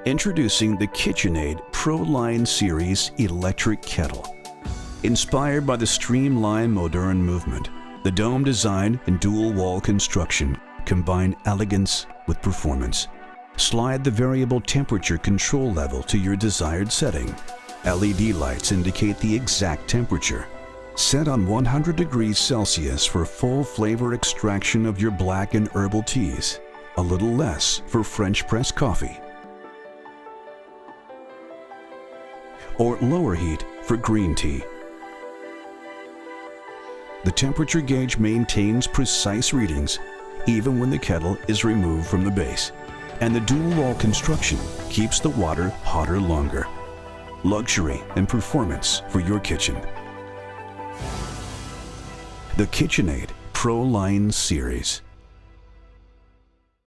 Introducing the KitchenAid Pro Line Series Electric Kettle. Inspired by the streamlined modern movement, the dome design and dual-wall construction combine elegance with performance. Slide the variable temperature control level to your desired setting. LED lights indicate the exact temperature. Set on 100 degrees Celsius for full flavor extraction of your black and herbal teas. A little less for French press coffee. Or lower heat for green tea. The temperature gauge maintains precise readings even when the kettle is removed from the base. And the dual-wall construction keeps the water hotter longer. Luxury and performance for your kitchen. The KitchenAid Pro Line Series.